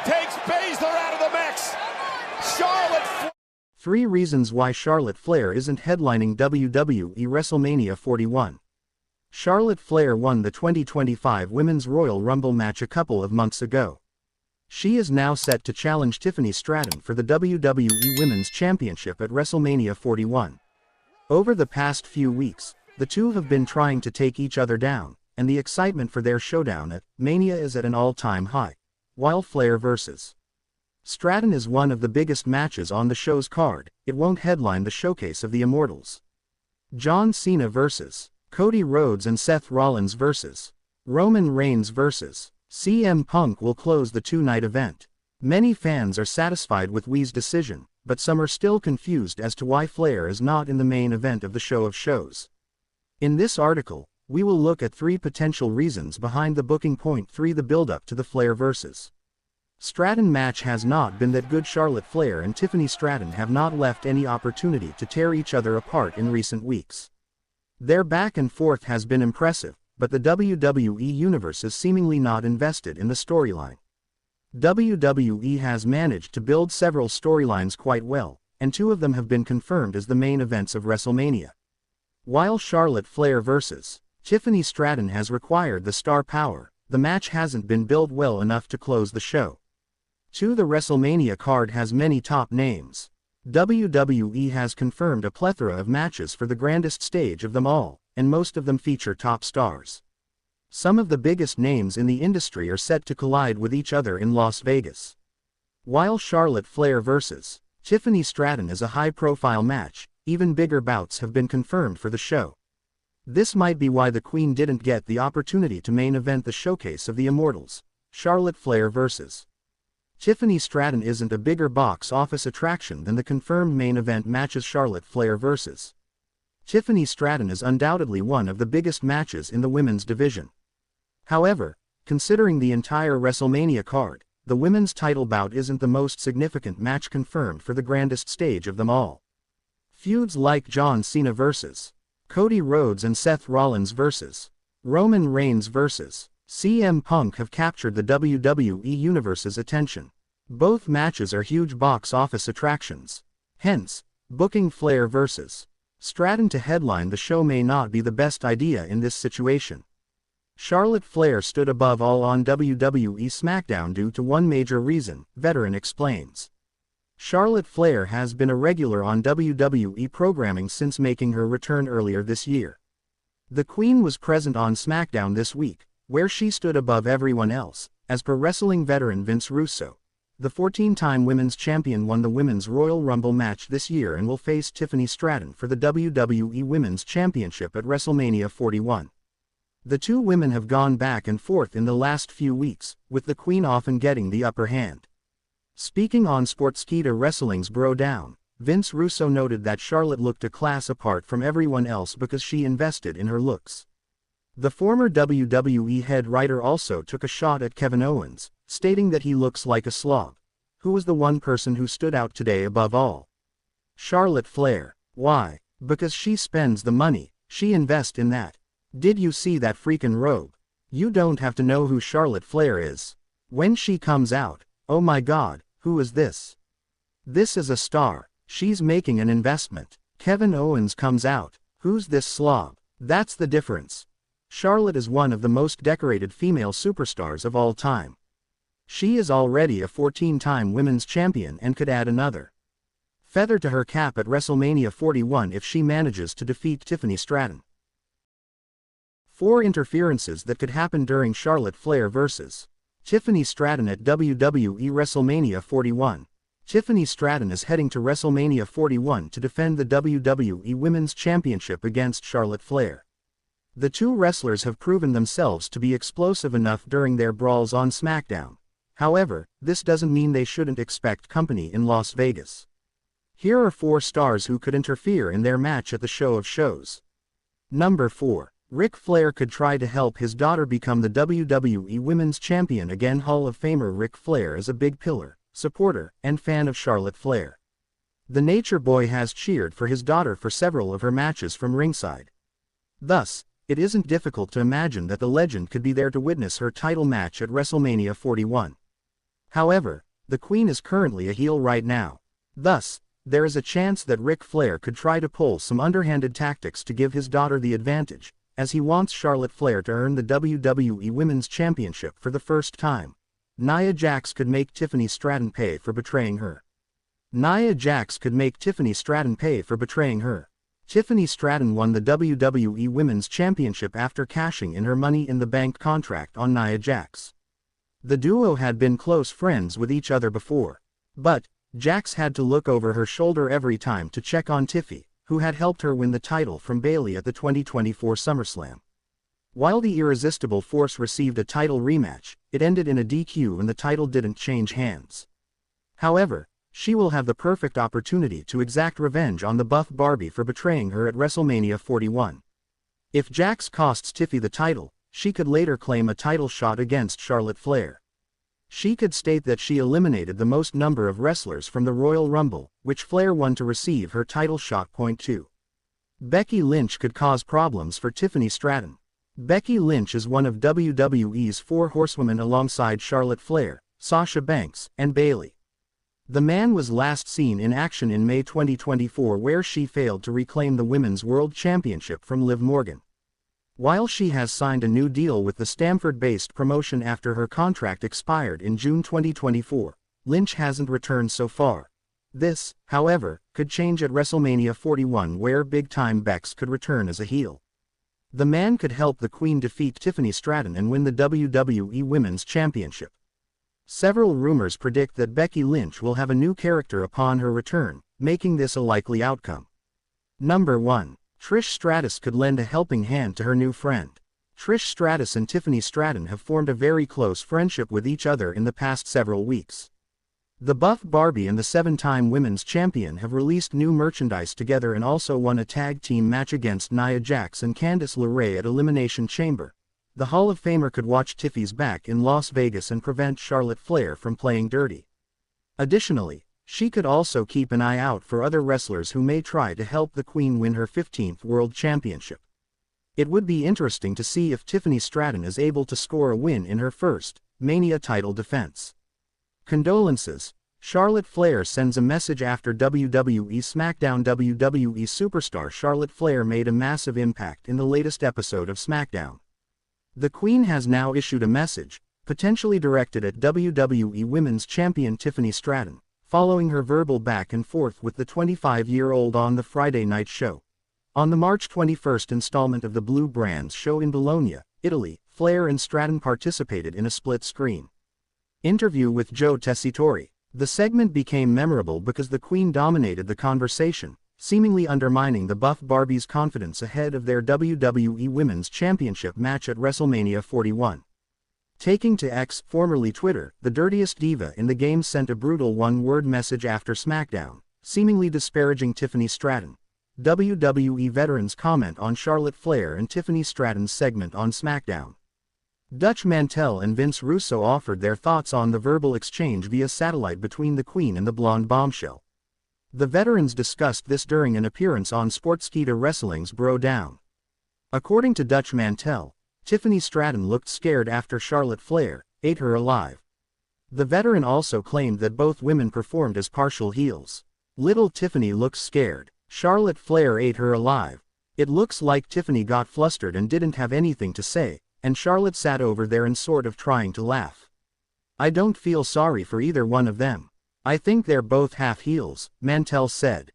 takes Baszler out of the mix. Charlotte Flair. 3 reasons why Charlotte Flair isn't headlining WWE WrestleMania 41. Charlotte Flair won the 2025 Women's Royal Rumble match a couple of months ago. She is now set to challenge Tiffany Stratton for the WWE Women's Championship at WrestleMania 41. Over the past few weeks, the two have been trying to take each other down, and the excitement for their showdown at Mania is at an all-time high. While Flair vs. Stratton is one of the biggest matches on the show's card, it won't headline the showcase of the Immortals. John Cena vs. Cody Rhodes and Seth Rollins vs. Roman Reigns vs. CM Punk will close the 2-night event. Many fans are satisfied with WWE's decision, but some are still confused as to why Flair is not in the main event of the show of shows. In this article, we will look at 3 potential reasons behind the booking. Point 3. The build-up to the Flair vs. Stratton match has not been that good. Charlotte Flair and Tiffany Stratton have not left any opportunity to tear each other apart in recent weeks. Their back and forth has been impressive, but the WWE Universe is seemingly not invested in the storyline. WWE has managed to build several storylines quite well, and 2 of them have been confirmed as the main events of WrestleMania. While Charlotte Flair vs. Tiffany Stratton has required the star power, the match hasn't been built well enough to close the show. 2. The WrestleMania card has many top names. WWE has confirmed a plethora of matches for the grandest stage of them all, and most of them feature top stars. Some of the biggest names in the industry are set to collide with each other in Las Vegas. While Charlotte Flair vs. Tiffany Stratton is a high-profile match, even bigger bouts have been confirmed for the show. This might be why the Queen didn't get the opportunity to main event the showcase of the Immortals. Charlotte Flair vs. Tiffany Stratton isn't a bigger box office attraction than the confirmed main event matches. Charlotte Flair vs. Tiffany Stratton is undoubtedly one of the biggest matches in the women's division. However, considering the entire WrestleMania card, the women's title bout isn't the most significant match confirmed for the grandest stage of them all. Feuds like John Cena vs. Cody Rhodes and Seth Rollins vs. Roman Reigns vs. CM Punk have captured the WWE Universe's attention. Both matches are huge box office attractions. Hence, booking Flair vs. Stratton to headline the show may not be the best idea in this situation. Charlotte Flair stood above all on WWE SmackDown due to one major reason, veteran explains. Charlotte Flair has been a regular on WWE programming since making her return earlier this year. The Queen was present on SmackDown this week, where she stood above everyone else, as per wrestling veteran Vince Russo. The 14-time women's champion won the Women's Royal Rumble match this year and will face Tiffany Stratton for the WWE Women's Championship at WrestleMania 41. The 2 women have gone back and forth in the last few weeks, with the Queen often getting the upper hand. Speaking on Sportskeeda Wrestling's Bro Down, Vince Russo noted that Charlotte looked a class apart from everyone else because she invested in her looks. The former WWE head writer also took a shot at Kevin Owens, stating that he looks like a slob. Who was the one person who stood out today above all? Charlotte Flair. Why? Because she spends the money, she invests in that. Did you see that freaking robe? You don't have to know who Charlotte Flair is. When she comes out, oh my god, who is this? This is a star, she's making an investment. Kevin Owens comes out, who's this slob? That's the difference. Charlotte is one of the most decorated female superstars of all time. She is already a 14-time women's champion and could add another feather to her cap at WrestleMania 41 if she manages to defeat Tiffany Stratton. 4 interferences that could happen during Charlotte Flair vs. Tiffany Stratton at WWE WrestleMania 41. Tiffany Stratton is heading to WrestleMania 41 to defend the WWE Women's Championship against Charlotte Flair. The 2 wrestlers have proven themselves to be explosive enough during their brawls on SmackDown. However, this doesn't mean they shouldn't expect company in Las Vegas. Here are 4 stars who could interfere in their match at the show of shows. Number 4. Ric Flair could try to help his daughter become the WWE Women's Champion again. Hall of Famer Ric Flair is a big pillar, supporter, and fan of Charlotte Flair. The Nature Boy has cheered for his daughter for several of her matches from ringside. Thus, it isn't difficult to imagine that the legend could be there to witness her title match at WrestleMania 41. However, the Queen is currently a heel right now. Thus, there is a chance that Ric Flair could try to pull some underhanded tactics to give his daughter the advantage, as he wants Charlotte Flair to earn the WWE Women's Championship for the first time. Nia Jax could make Tiffany Stratton pay for betraying her. Nia Jax could make Tiffany Stratton pay for betraying her. Tiffany Stratton won the WWE Women's Championship after cashing in her Money in the Bank contract on Nia Jax. The duo had been close friends with each other before. But, Jax had to look over her shoulder every time to check on Tiffy, who had helped her win the title from Bayley at the 2024 SummerSlam. While the Irresistible Force received a title rematch, it ended in a DQ and the title didn't change hands. However, she will have the perfect opportunity to exact revenge on the buff Barbie for betraying her at WrestleMania 41. If Jax costs Tiffy the title, she could later claim a title shot against Charlotte Flair. She could state that she eliminated the most number of wrestlers from the Royal Rumble, which Flair won to receive her title shot. Point 2. Becky Lynch could cause problems for Tiffany Stratton. Becky Lynch is one of WWE's 4 horsewomen alongside Charlotte Flair, Sasha Banks, and Bayley. The man was last seen in action in May 2024 where she failed to reclaim the Women's World Championship from Liv Morgan. While she has signed a new deal with the Stamford-based promotion after her contract expired in June 2024, Lynch hasn't returned so far. This, however, could change at WrestleMania 41 where big-time Bex could return as a heel. The man could help the Queen defeat Tiffany Stratton and win the WWE Women's Championship. Several rumors predict that Becky Lynch will have a new character upon her return, making this a likely outcome. Number 1. Trish Stratus could lend a helping hand to her new friend. Trish Stratus and Tiffany Stratton have formed a very close friendship with each other in the past several weeks. The buff Barbie and the 7-time women's champion have released new merchandise together and also won a tag team match against Nia Jax and Candice LeRae at Elimination Chamber. The Hall of Famer could watch Tiffy's back in Las Vegas and prevent Charlotte Flair from playing dirty. Additionally, she could also keep an eye out for other wrestlers who may try to help the Queen win her 15th World Championship. It would be interesting to see if Tiffany Stratton is able to score a win in her first Mania title defense. Condolences. Charlotte Flair sends a message after WWE SmackDown. WWE superstar Charlotte Flair made a massive impact in the latest episode of SmackDown. The Queen has now issued a message, potentially directed at WWE Women's Champion Tiffany Stratton, following her verbal back and forth with the 25-year-old on the Friday night show. On the March 21st installment of the Blue Brands show in Bologna, Italy, Flair and Stratton participated in a split-screen interview with Joe Tessitore. The segment became memorable because the Queen dominated the conversation, seemingly undermining the buff Barbie's confidence ahead of their WWE Women's Championship match at WrestleMania 41. Taking to X, formerly Twitter, the dirtiest diva in the game sent a brutal one-word message after SmackDown, seemingly disparaging Tiffany Stratton. WWE veterans comment on Charlotte Flair and Tiffany Stratton's segment on SmackDown. Dutch Mantel and Vince Russo offered their thoughts on the verbal exchange via satellite between the Queen and the blonde bombshell. The veterans discussed this during an appearance on Sportskeeda Wrestling's Bro Down. According to Dutch Mantel, Tiffany Stratton looked scared after Charlotte Flair ate her alive. The veteran also claimed that both women performed as partial heels. Little Tiffany looks scared. Charlotte Flair ate her alive. It looks like Tiffany got flustered and didn't have anything to say, and Charlotte sat over there and sort of trying to laugh. I don't feel sorry for either one of them. I think they're both half heels, Mantel said.